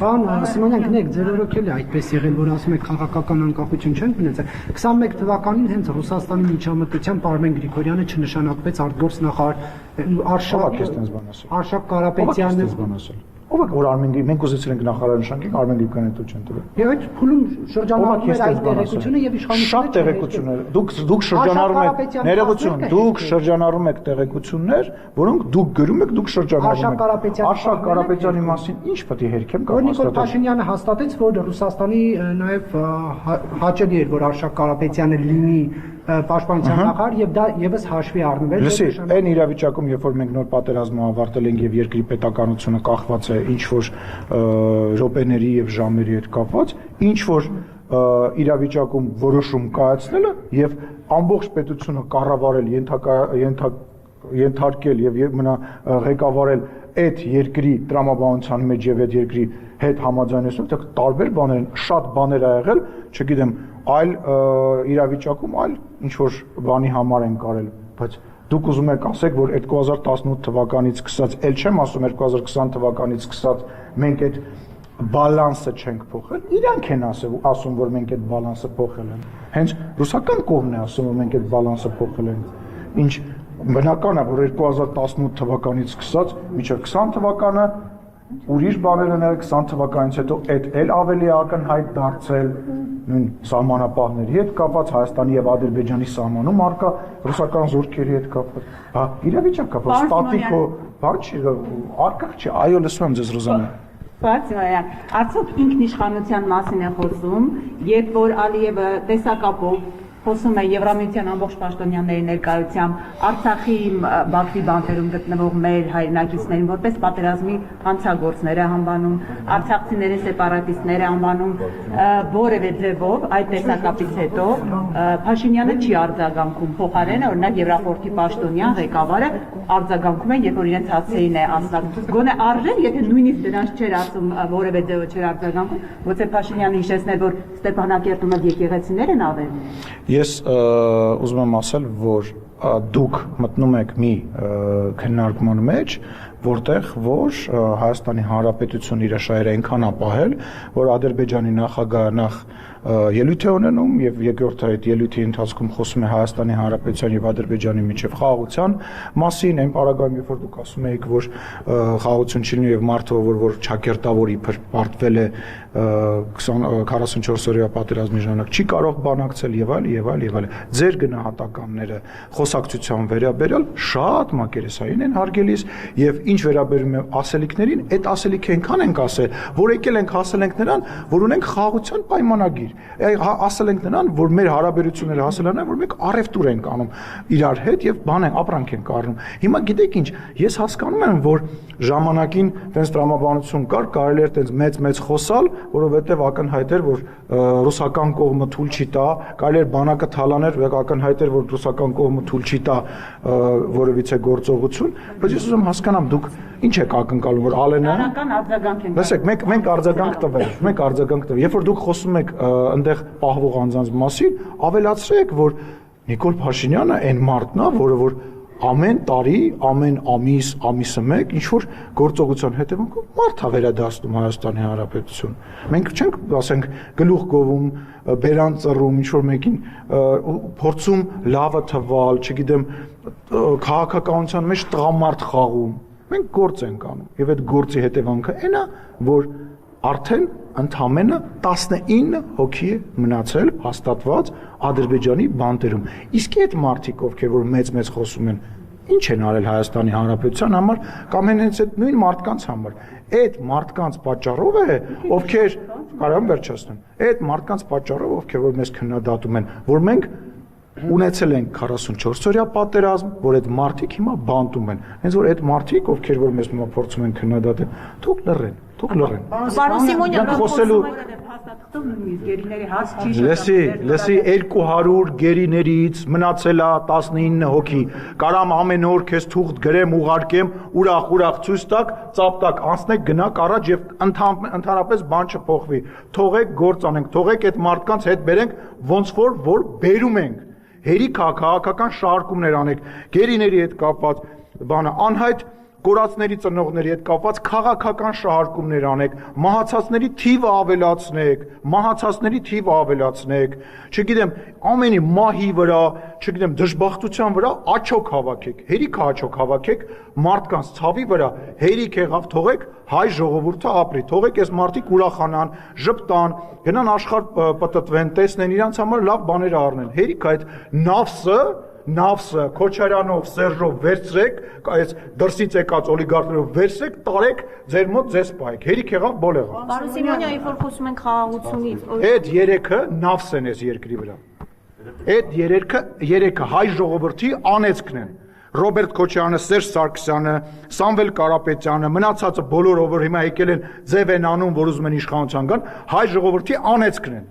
Պարոն Սիմոնյան, գնեք, ձեր օրոք էլ է այդպես եղել, որ ասում եք քաղաքական անկախություն չեն ունեցել։ 21 թվականին հենց Ռուսաստանի միջամտությամբ Արմեն Գրիգորյանը չնշանակվեց արտգործ նախարար Արշակ Կարապետյանը։ Ով է որ Արմեն Գրիգորյանը մենք ուզեցել ենք նախարար նշանակենք Արմեն Գրիգորյանը դու չեն տվել։ Եվ այդ փուլում շրջանառվում էր այդ տեղեկությունը եւ իշխանությունը շատ տեղեկություններ։ Դուք շրջանառում եք ներողություն, դուք շրջանառում եք տեղեկություններ, որոնք դուք գրում եք, դուք շրջանառում եք։ Արշակ Կարապետյանի մասին ինչ պետք է հերքեմ կամ Նիկոլ Փաշինյանը հաստատեց, որ Ռուսաստանի նաեւ հաճելի էր, որ Արշակ Կարապետյանը լինի պաշտպանության նախարար եւ դա եւս հաշվի առնվել։ Լսի, այն իրավիճակում, երբ որ մենք նոր պատերազմը ավարտել ենք եւ երկրի պետականությունը կախված է ինչ որ րոպեների եւ ժամերի հետ կապված, ինչ որ իրավիճակում որոշում կայացնելը եւ ամբողջ պետությունը կառավարել, ենթարկել եւ մնա ղեկավարել այդ երկրի տրամաբանության մեջ եւ այդ երկրի հետ համաձայնեցնող, դա տարբեր բաներ են, շատ բաներ ա եղել, չգիտեմ, այլ իրավիճակում այլ ինչ որ բանի համար են կարել, բայց դուք ուզում եք ասեք, որ 2018 թվականից սկսած, ել չեմ ասում 2020 թվականից սկսած մենք այդ բալանսը չենք փոխել, իրանք են ասում, որ մենք այդ բալանսը փոխել ենք, հենց ռուսական կողմն է ասում, որ մենք այդ բալանսը փոխել ենք, ինչ բնական է, որ 2018 թվականից սկսած մինչև 20 թվականը ուրիշ բաներ են եղել 20 թվականից հետո այդ էլ ավելի ակնհայտ դարձել նույն սահմանապահների հետ կապված Հայաստանի եւ Ադրբեջանի սահմանում արկա ռուսական զորքերի հետ կապված։ Հա, իրավիճակ կապված, ստատիկո, բան չի, արկղ չի, այո, լսում եմ ձեզ Ռոզանա։ Պարոն, արդյոք ինքնիշխանության մասին է խոսում, երբ որ Ալիևը տեսակապով խոսում է Եվրամիության ամբողջ պաշտոնյաների ներկայությամբ Արցախի Բաքվի բանտերում գտնվող մեր հայրենակիցներին որպես պատերազմի հանցագործները անվանում, արցախցիների սեպարատիստները անվանում, որևէ ձևով այդ տեսակապից հետո Փաշինյանը չի արձագանքում, փոխարենը օրինակ Եվրախորհրդի պաշտոնյան ղեկավարը արձագանքում է, երբ որ իրենց հասցեին է ասում, գոնե արժե, եթե նույնիսկ դրանց չէր ասում, որևէ ձևով չէր արձագանքում, գուցե Փաշինյանը հիշեցներ, որ Ստեփանակերտում եկեղեցիներ են ավերում։ Ես ուզում եմ ասել, որ դուք մտնում եք մի քննարկման մեջ, որտեղ որ Հայաստանի Հանրապետությունը իր շահերը այնքան ապահել, որ Ադրբեջանի նախագահը նախ ելույթ է ունենում եւ երկրորդ այդ ելույթի ընթացքում խոսում է Հայաստանի Հանրապետության եւ Ադրբեջանի միջև խաղաղության մասին, այն պարագայում երբ որ դուք ասում եք, որ խաղաղություն չի լինի եւ մարդը որ ճակերտավոր իբր պարտվել է 44 օրյա պատերազմի ժամանակ չի կարող բանակցել եւ այլ։ Ձեր գնահատականները խոսակցության վերաբերյալ շատ մակերեսային են հարգելիս եւ ինչ վերաբերում է ասելիքներին, այդ ասելիքը այնքան ենք ասել, որ եկել ենք հասել ենք նրան, որ ունենք խաղաղության պայմանագիր։ Ասել ենք նրան, որ մեր հարաբերությունները հասել են, որ մենք առևտուր ենք անում իրար հետ եւ բան են ապրանք ենք առնում։ Հիմա գիտեք ինչ, ես հասկանում եմ, որ ժամանակին տենց տրամաբանություն կար, կարելի էր տենց մեծ խոսալ, որովհետեւ ակնհայտ էր, որ ռուսական կողմը թույլ չի տա, կարելի էր բանակը թալաներ, ակնհայտ էր, որ ռուսական կողմը թույլ չի տա որևիցե գործողություն, բայց ես ուզում հասկանամ դուք ինչ եք ակնկալում, որ Ալենը լսեք, մենք արձագանք տվել, երբ որ դուք խոսում եք այնտեղ պահվող անձանց մասին, ավելացրեք, որ Նիկոլ Փաշինյանը այն մարդն է, որը որ ամեն տարի, ամեն ամիսը մեկ ինչ որ գործողության հետևանքով մարդ է վերադասնում Հայաստանի Հանրապետություն։ Մենք չենք, ասենք, գլուխ գովում, բերան ծռում, ինչ որ մեկին փորձում լավը թվալ, չգիտեմ, քաղաքականության մեջ տղամարդ խաղում։ Մենք գործ ենք անում եւ այդ գործի հետևանքը այն է, որ արդեն ընդամենը 19 հոգի է մնացել հաստատված Ադրբեջանի բանտերում։ Իսկ այդ մարդիկ, ովքեր որ մեծ խոսում են, ինչ են արել Հայաստանի Հանրապետության համար կամ հենց այդ նույն մարդկանց համար։ Այդ մարդկանց պատճառով է, ովքեր կարող եմ վերջացնեմ։ Այդ մարդկանց պատճառով, ովքեր որ մեզ քննադատում են, որ մենք ունեցել ենք 44 օրյա պատերազմ, որ այդ մարդիկ հիմա բանտում են։ Հենց որ այդ մարդիկ, ովքեր որ մեզ հիմա փորձում են քննադատել, թող լռեն։ Պարոն Սիմոնյան, խոսելու լսի 200 գերիներից մնացել է 19 հոգի։ Կարամ ամեն օր քեզ թուղթ գրեմ, ուղարկեմ, ուրախ ցույց տակ, ծապտակ անցնեք, գնաք առաջ եւ ընդհանրապես բան չփոխվի։ Թողեք գործ անենք, թողեք այդ մարդկանց հետ բերենք, ոնց որ բերում ենք։ Հերիք քաղաքական շարժումներ անեք, գերիների հետ կապված բանը անհայտ կորածների ծնողների հետ կապված քաղաքական շահարկումներ անեք, մահացածների թիվը ավելացնեք, չգիտեմ, ամենի մահի վրա, չգիտեմ, դժբախտության վրա աչոք հավաքեք, հերիք աչոք հավաքեք, մարդկանց ցավի վրա հերիք եղավ, թողեք հայ ժողովուրդը ապրի, թողեք այս մարդիկ ուրախանան, ժպտան, գնան աշխարհ պտտվեն, տեսնեն իրանց համար լավ բաներ առնեն, հերիք այդ նավսը Քոչարյանով, Սերժով վերցրեք, այս դրսից եկած օլիգարխներով վերցրեք, տարեք ձեր մոտ ձեզ պահեք։ Հերիք եղավ, բոլ եղավ։ Պարոն Սիմոնյան, երբ որ խոսում ենք խաղաղությունից, Այդ երեքը նավս են այս երկրի վրա։ Այդ երեքը հայ ժողովրդի անեծքն են։ Ռոբերտ Քոչարյանը, Սերժ Սարգսյանը, Սամվել Կարապետյանը, մնացածը բոլորը, որ հիմա եկել են ձև են անում, որ ուզում են իշխանության գան, հայ ժողովրդի անեծքն են։